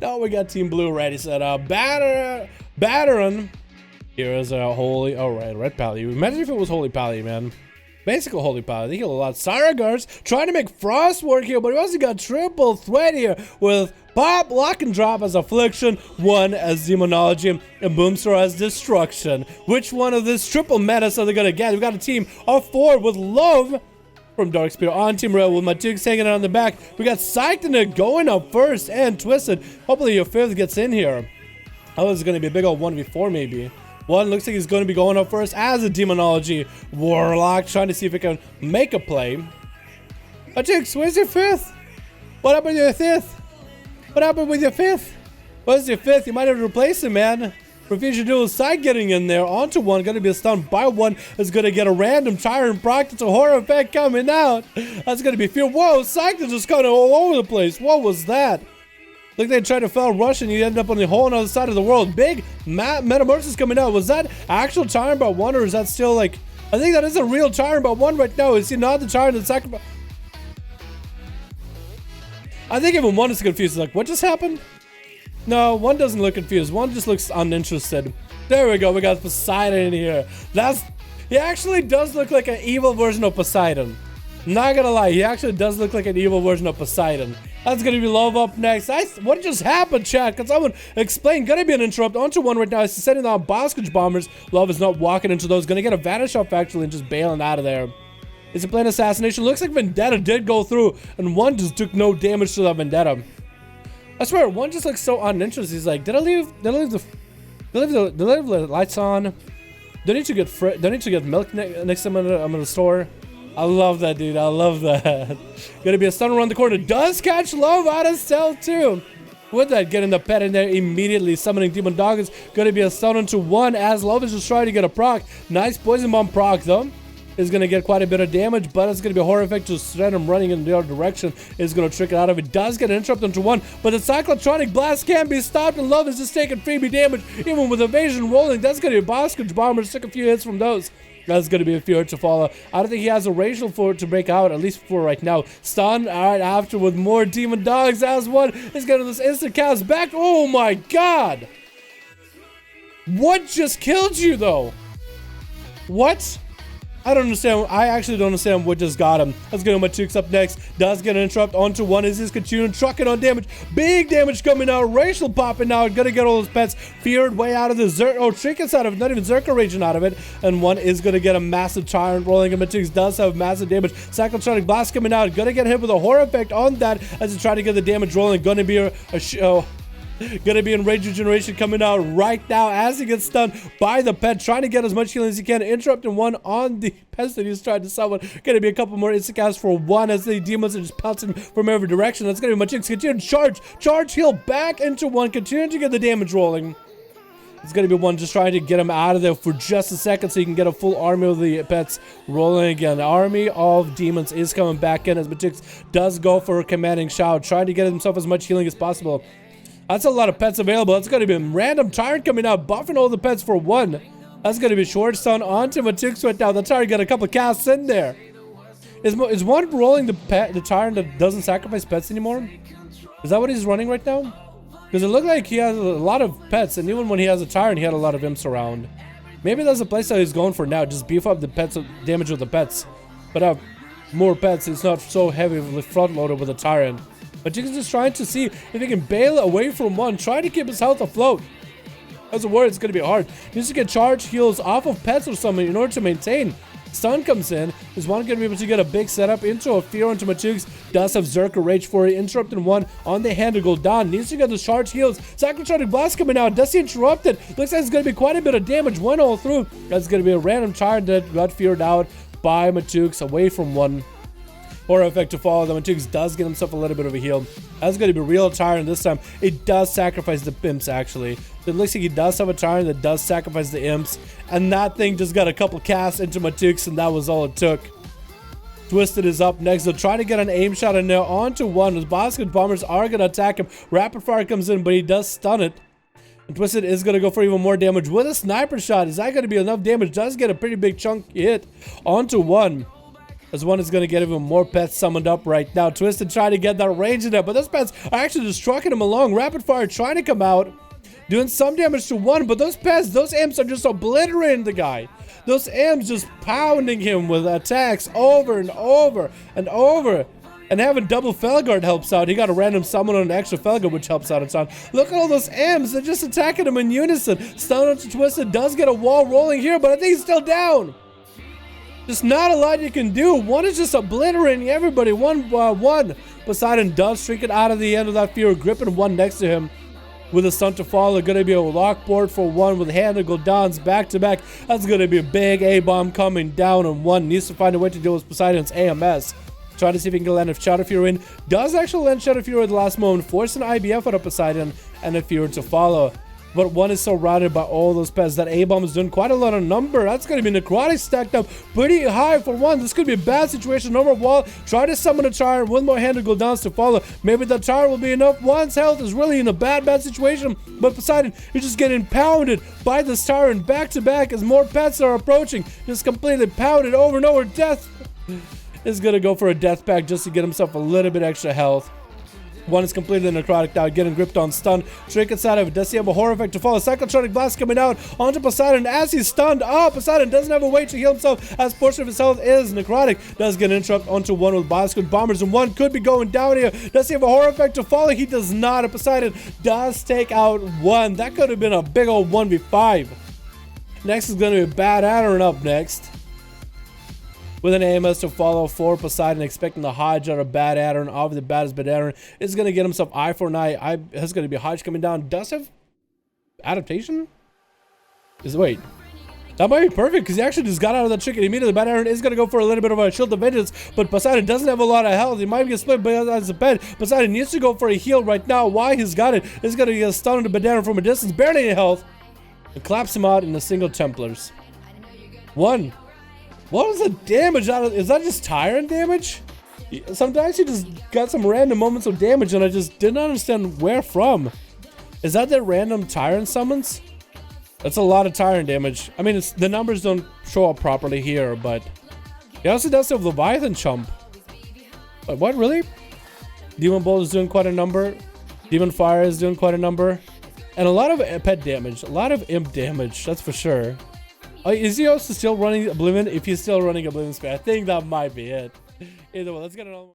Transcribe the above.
Now we got Team Blue ready, set up. Dalaran. Here is a holy. Oh, right, red pally. Imagine if it was holy pally, man. Basically, holy pally. They heal a lot. Saragars trying to make frost work here, but he also got triple threat here with pop, lock, and drop as affliction, one as demonology, and boomstar as destruction. Which one of this triple metas are they gonna get? We got a team of 4 with love from Dark Spear on Team Red with Matux hanging out on the back. We got Psyched going up first and Twisted. Hopefully your 5th gets in here. Oh, this is going to be a big old 1v4 maybe. One looks like he's going to be going up first as a Demonology Warlock, trying to see if he can make a play. Matux, where's your 5th? What happened with your 5th? What happened with your 5th? Where's your 5th? You might have to replace him, man. Refuse Duels side getting in there onto one, gonna be stunned by one, is gonna get a random Tyrant proc. It's a horror effect coming out. That's gonna be fear. Whoa, Psych is just kind of all over the place. What was that? Like they tried to foul rush and you end up on the whole other side of the world. Big metamorphosis coming out. Was that actual Tyrant by one, or is that still like, I think that is a real Tyrant by one right now. Is he not the Tyrant that sacrificed? I think even one is confused. Like, what just happened? No, one doesn't look confused. One just looks uninterested. There we go. We got Poseidon in here. He actually does look like an evil version of Poseidon. Not gonna lie, he actually does look like an evil version of Poseidon. That's gonna be Love up next. What just happened, chat? Can someone explain? Gonna be an interrupt onto one right now. He's sending out Boskage Bombers. Love is not walking into those. Gonna get a vanish off actually and just bailing out of there. Is he playing Assassination? Looks like Vendetta did go through, and one just took no damage to that Vendetta. I swear, one just looks so uninterested. He's like, did I leave the lights on? Do I need to get milk next time I'm in the store? I love that, dude. I love that. Gonna be a stun around the corner. Does catch Love out of stealth too. With that, getting the pet in there immediately. Summoning Demon Dog is gonna be a stun onto one as Love is just trying to get a proc. Nice poison bomb proc though. Is going to get quite a bit of damage, but it's going to be a horror effect to send him running in the other direction. Is going to trick it out of it. Does get an interrupt into one, but the Cyclotronic Blast can be stopped, and Love is just taking freebie damage, even with evasion rolling. That's going to be a Boskage Bomber. Took a few hits from those. That's going to be a fear to follow. I don't think he has a racial for it to break out, at least for right now. Stun, alright, after with more Demon Dogs as one is getting this instant cast back. Oh my god! What just killed you, though? What? I don't understand. I actually don't understand what just got him. Let's get Matux up next. Does get an interrupt onto one. Is his continuing trucking on damage. Big damage coming out. Racial popping out. Gonna get all his pets feared way out of the trinkets out of it. Not even Zerka raging out of it. And one is gonna get a massive Tyrant rolling. And Matux does have massive damage. Cyclotronic Blast coming out. Gonna get hit with a horror effect on that as he try to get the damage rolling. Gonna be gonna be in Rage Regeneration coming out right now as he gets stunned by the pet, trying to get as much healing as he can. Interrupting one on the pets that he's trying to summon. Gonna be a couple more instant casts for one as the demons are just pouncing from every direction. That's gonna be much. Continue to charge heal back into one, continue to get the damage rolling. It's gonna be one just trying to get him out of there for just a second so you can get a full army of the pets rolling again. The army of demons is coming back in as Matix does go for a commanding shout, trying to get himself as much healing as possible. That's a lot of pets available. That's going to be a random Tyrant coming out, buffing all the pets for one. That's going to be short stun onto Matix right now. The Tyrant got a couple casts in there. Is one rolling the Tyrant that doesn't sacrifice pets anymore? Is that what he's running right now? Because it looked like he has a lot of pets, and even when he has a Tyrant, he had a lot of imps around. Maybe that's the playstyle he's going for now. Just beef up the pets, damage with the pets. But have more pets. It's not so heavily front loaded with a Tyrant. But Jiggins is trying to see if he can bail away from one, trying to keep his health afloat. As a word, it's going to be hard. He needs to get charge heals off of pets or something in order to maintain. Stun comes in. Is one going to be able to get a big setup into a fear onto Matux? Does have Zerka Rage for it. Interrupting one on the hand to go down. Needs to get the charge heals. Cyclotronic Blast coming out. Does he interrupt it? Looks like it's going to be quite a bit of damage. One all through. That's going to be a random Tyrant that got feared out by Matux away from one. Horror effect to follow. The Matux does get himself a little bit of a heal. That's going to be real Tyrant this time. It does sacrifice the imps actually. It looks like he does have a Tyrant that does sacrifice the imps. And that thing just got a couple casts into Matux and that was all it took. Twisted is up next. They'll try to get an aim shot in there onto one. His basket bombers are going to attack him. Rapid fire comes in, but he does stun it. And Twisted is going to go for even more damage with a sniper shot. Is that going to be enough damage? Does get a pretty big chunk hit onto one. As one is going to get even more pets summoned up right now. Twisted trying to get that range in there, but those pets are actually just trucking him along. Rapid fire trying to come out, doing some damage to one, but those pets, those imps are just obliterating the guy. Those imps just pounding him with attacks over and over and over. And having double Felguard helps out. He got a random summon on an extra Felguard, which helps out a ton. Look at all those imps. They're just attacking him in unison. Stun onto Twisted. Does get a wall rolling here, but I think he's still down. There's not a lot you can do. One is just obliterating everybody. One. Poseidon does shrink it out of the end of that Fear Grip, and one next to him with a stun to follow. Going to be a lock board for one with hand and go downs back to back. That's going to be a big A-bomb coming down, and one needs to find a way to deal with Poseidon's AMS. Trying to see if he can land a Shadow Fury in. Does actually land Shadow Fury at the last moment, force an IBF out of Poseidon and a Fury to follow. But one is surrounded by all those pets. That A-bomb is doing quite a lot of number. That's going to be Necrotic stacked up pretty high for one. This could be a bad situation. No more wall. Try to summon a Tyrant. One more hand to go down to follow. Maybe the Tyrant will be enough. One's health is really in a bad situation. But Poseidon, you're just getting pounded by this Tyrant back to back as more pets are approaching. Just completely pounded over and over. Death is going to go for a death pack just to get himself a little bit extra health. One is completely necrotic now, getting gripped on stun. Trinkets out of it. Does he have a horror effect to follow? Cyclotronic Blast coming out onto Poseidon as he's stunned. Oh, Poseidon doesn't have a way to heal himself as portion of his health is necrotic. Does get an interrupt onto one with Bioscope Bombers, and one could be going down here. Does he have a horror effect to follow? He does not. And Poseidon does take out one. That could have been a big old 1v5. Next is going to be Bad Adderon up next, with an AMS to follow for Poseidon, expecting the Hodge out of Bad Adderon. Obviously, the baddest Bad Adderon is going to get himself eye for an eye. It's going to be Hodge coming down. Does have adaptation? Wait. That might be perfect because he actually just got out of that chicken immediately. Bad Adderon is going to go for a little bit of a Shield of Vengeance, but Poseidon doesn't have a lot of health. He might get split, but as a pet, Poseidon needs to go for a heal right now. Why he's got it is going to get a stun into Bad Adderon from a distance, barely any health, and claps him out in a single Templars. One. What was the damage out of? Is that just Tyrant damage? Sometimes he just got some random moments of damage, and I just didn't understand where from. Is that the random Tyrant summons? That's a lot of Tyrant damage. I mean, the numbers don't show up properly here, but he also does have Leviathan Chump. But what, really? Demon Bolt is doing quite a number. Demon Fire is doing quite a number. And a lot of pet damage. A lot of imp damage, that's for sure. Is he also still running Oblivion? If he's still running Oblivion Spare, I think that might be it. Either way, let's get it on.